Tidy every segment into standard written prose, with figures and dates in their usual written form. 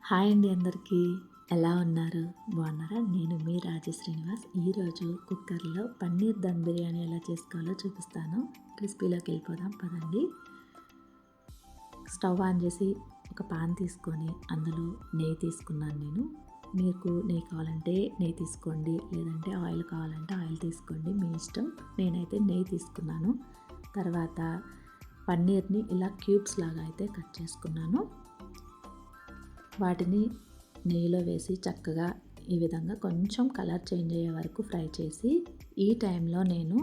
Hi అండి అందరికీ. ఎలా ఉన్నారు? బాగున్నారా? నేను మీ శ్రీనివాస్. ఈరోజు కుక్కర్లో పన్నీర్ దమ్ బిర్యానీ ఎలా చేసుకోవాలో చూపిస్తాను. రెసిపీలోకి వెళ్ళిపోదాం పదండి. స్టవ్ ఆన్ చేసి ఒక పాన్ తీసుకొని అందులో నెయ్యి తీసుకున్నాను నేను. మీకు నెయ్యి కావాలంటే నెయ్యి తీసుకోండి, లేదంటే ఆయిల్ కావాలంటే ఆయిల్ తీసుకోండి, మీ ఇష్టం. నేనైతే నెయ్యి తీసుకున్నాను. తర్వాత పన్నీర్ని ఇలా క్యూబ్స్ లాగా అయితే కట్ చేసుకున్నాను. వాటిని నెయ్యిలో వేసి చక్కగా ఈ విధంగా కొంచెం కలర్ చేంజ్ అయ్యే వరకు ఫ్రై చేసి, ఈ టైంలో నేను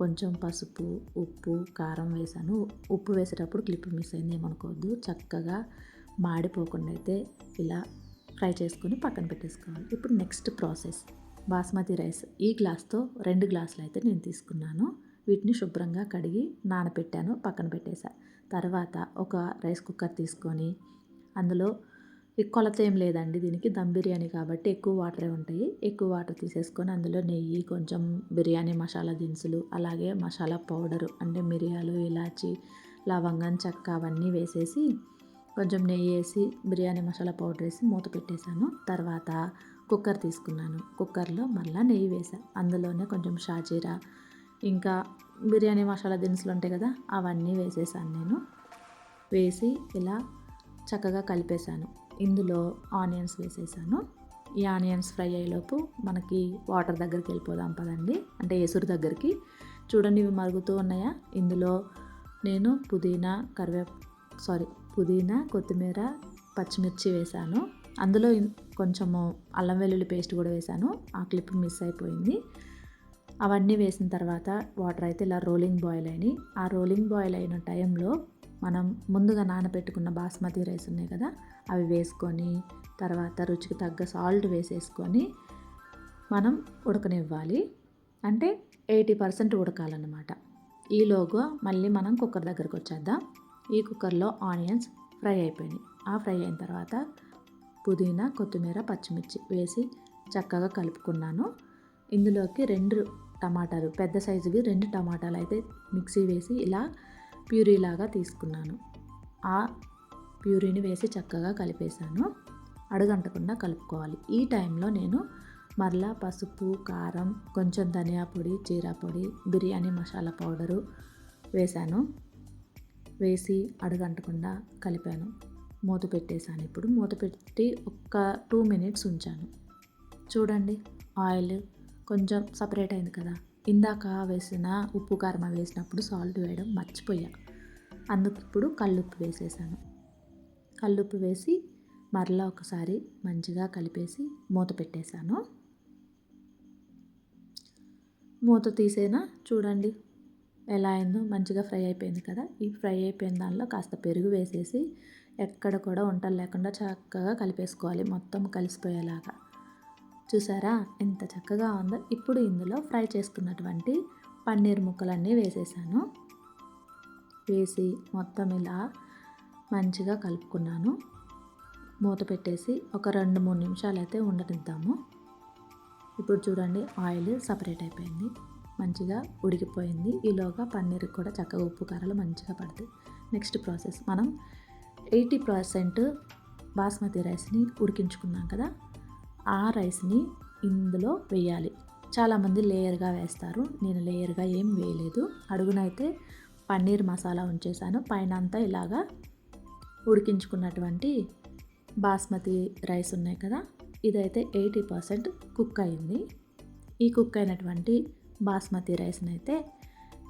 కొంచెం పసుపు, ఉప్పు, కారం వేసాను. ఉప్పు వేసేటప్పుడు క్లిప్ మిస్ అయింది ఏమనుకోవద్దు. చక్కగా మాడిపోకుండా అయితే ఇలా ఫ్రై చేసుకొని పక్కన పెట్టేసుకోవాలి. ఇప్పుడు నెక్స్ట్ ప్రాసెస్, బాస్మతి రైస్ ఈ గ్లాస్తో 2 గ్లాసులు అయితే నేను తీసుకున్నాను. వీటిని శుభ్రంగా కడిగి నానబెట్టాను, పక్కన పెట్టేసా. తర్వాత ఒక రైస్ కుక్కర్ తీసుకొని అందులో కొలత ఏం లేదండి దీనికి, దమ్ బిర్యానీ కాబట్టి ఎక్కువ వాటరే ఉంటాయి. ఎక్కువ వాటర్ తీసేసుకొని అందులో నెయ్యి, కొంచెం బిర్యానీ మసాలా దినుసులు, అలాగే మసాలా పౌడరు అంటే మిరియాలు, ఇలాచి, లవంగం, చెక్క అవన్నీ వేసేసి కొంచెం నెయ్యి వేసి బిర్యానీ మసాలా పౌడర్ వేసి మూత పెట్టేశాను. తర్వాత కుక్కర్ తీసుకున్నాను. కుక్కర్లో మళ్ళీ నెయ్యి వేసా. అందులోనే కొంచెం షాజీరా, ఇంకా బిర్యానీ మసాలా దినుసులు ఉంటాయి కదా, అవన్నీ వేసేసాను నేను. వేసి ఇలా చక్కగా కలిపేశాను. ఇందులో ఆనియన్స్ వేసేసాను. ఈ ఆనియన్స్ ఫ్రై అయ్యేలోపు మనకి వాటర్ దగ్గరికి వెళ్ళిపోదాం పదండి, అంటే ఎసురు దగ్గరికి. చూడండి ఇవి మరుగుతూ ఉన్నాయా. ఇందులో నేను పుదీనా, కొత్తిమీర, పచ్చిమిర్చి వేసాను. అందులో కొంచెము అల్లం వెల్లుల్లి పేస్ట్ కూడా వేసాను. ఆ క్లిప్ మిస్ అయిపోయింది. అవన్నీ వేసిన తర్వాత వాటర్ అయితే ఇలా రోలింగ్ బాయిల్ అయినాయి. ఆ రోలింగ్ బాయిల్ అయిన టైంలో మనం ముందుగా నానబెట్టుకున్న బాస్మతి రైస్ ఉన్నాయి కదా, అవి వేసుకొని తర్వాత రుచికి తగ్గ సాల్ట్ వేసేసుకొని మనం ఉడకనివ్వాలి. అంటే 80% ఉడకాలన్నమాట. ఈలోగా మళ్ళీ మనం కుక్కర్ దగ్గరకు వచ్చేద్దాం. ఈ కుక్కర్లో ఆనియన్స్ ఫ్రై అయిపోయినాయి. ఆ ఫ్రై అయిన తర్వాత పుదీనా, కొత్తిమీర, పచ్చిమిర్చి వేసి చక్కగా కలుపుకున్నాను. ఇందులోకి 2 టమాటాలు, పెద్ద సైజువి 2 టమాటాలు అయితే మిక్సీ వేసి ఇలా ప్యూరీలాగా తీసుకున్నాను. ఆ ప్యూరీని వేసి చక్కగా కలిపేశాను. అడుగంటకుండా కలుపుకోవాలి. ఈ టైంలో నేను మరలా పసుపు, కారం, కొంచెం ధనియా పొడి, జీరా పొడి, బిర్యానీ మసాలా పౌడరు వేశాను. వేసి అడుగంటకుండా కలిపాను. మూత పెట్టేశాను. ఇప్పుడు మూత పెట్టి ఒక 2 మినిట్స్ ఉంచాను. చూడండి ఆయిల్ కొంచెం సపరేట్ అయింది కదా. ఇందాక వేసిన ఉప్పు, కారం వేసినప్పుడు సాల్ట్ వేయడం మర్చిపోయా. అందుకు ఇప్పుడు కల్లుప్పు వేసేసాను. కల్లుప్పు వేసి మరలా ఒకసారి మంచిగా కలిపేసి మూత పెట్టేశాను. మూత తీసేనా చూడండి ఎలా అయిందో, మంచిగా ఫ్రై అయిపోయింది కదా. ఈ ఫ్రై అయిపోయిన దానిలో కాస్త పెరుగు వేసేసి ఎక్కడ కూడా వంటలు లేకుండా చక్కగా కలిపేసుకోవాలి, మొత్తం కలిసిపోయేలాగా. చూసారా ఎంత చక్కగా ఉందో. ఇప్పుడు ఇందులో ఫ్రై చేసుకున్నటువంటి పన్నీర్ ముక్కలన్నీ వేసేసాను. వేసి మొత్తం ఇలా మంచిగా కలుపుకున్నాను. మూత పెట్టేసి ఒక 2-3 నిమిషాలు అయితే ఉండనిద్దాము. ఇప్పుడు చూడండి ఆయిల్ సపరేట్ అయిపోయింది, మంచిగా ఉడికిపోయింది. ఈలోగా పన్నీర్ కూడా చక్కగా ఉప్పు కారాలు మంచిగా పడతాయి. నెక్స్ట్ ప్రాసెస్, మనం 80% బాస్మతి రైస్ని ఉడికించుకున్నాం కదా, ఆ రైస్ని ఇందులో వేయాలి. చాలామంది లేయర్గా వేస్తారు, నేను లేయర్గా ఏం వేయలేదు. అడుగునైతే పన్నీర్ మసాలా ఉంచేసాను, పైన అంతా ఇలాగా ఉడికించుకున్నటువంటి బాస్మతి రైస్ ఉన్నాయి కదా, ఇదైతే 80% కుక్ అయింది. ఈ కుక్ అయినటువంటి బాస్మతి రైస్ని అయితే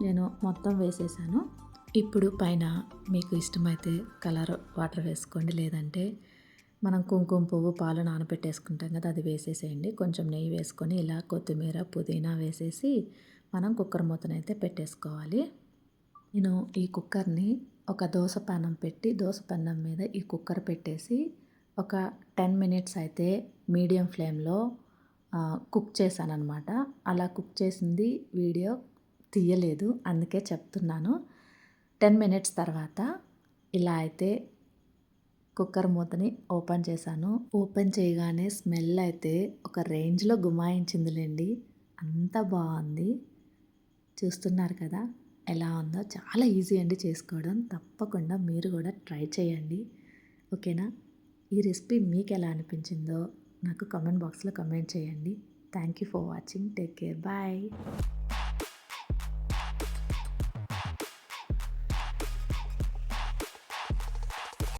నేను మొత్తం వేసేసాను. ఇప్పుడు పైన మీకు ఇష్టమైతే కలర్ వాటర్ వేసుకోండి, లేదంటే మనం కుంకుమ పువ్వు పాలు నానబెట్టేసుకుంటాం కదా, అది వేసేసేయండి. కొంచెం నెయ్యి వేసుకొని ఇలా కొత్తిమీర, పుదీనా వేసేసి మనం కుక్కర్ మూతనైతే పెట్టేసుకోవాలి. నేను ఈ కుక్కర్ని ఒక దోస పానం పెట్టి, దోస పెనం మీద ఈ కుక్కర్ పెట్టేసి ఒక 10 మినిట్స్ అయితే మీడియం ఫ్లేమ్లో కుక్ చేశాను అనమాట. అలా కుక్ చేసింది వీడియో తీయలేదు, అందుకే చెప్తున్నాను. 10 మినిట్స్ తర్వాత ఇలా అయితే కుక్కర్ మూతని ఓపెన్ చేశాను. ఓపెన్ చేయగానే స్మెల్ అయితే ఒక రేంజ్లో గుమాయించిందిలేండి, అంత బాగుంది. చూస్తున్నారు కదా ఎలా ఉందో. చాలా ఈజీ అండి చేసుకోవడం, తప్పకుండా మీరు కూడా ట్రై చేయండి. ఓకేనా. ఈ రెసిపీ మీకు ఎలా అనిపించిందో నాకు కామెంట్ బాక్స్లో కామెంట్ చేయండి. Thank you for watching. Take care. Bye.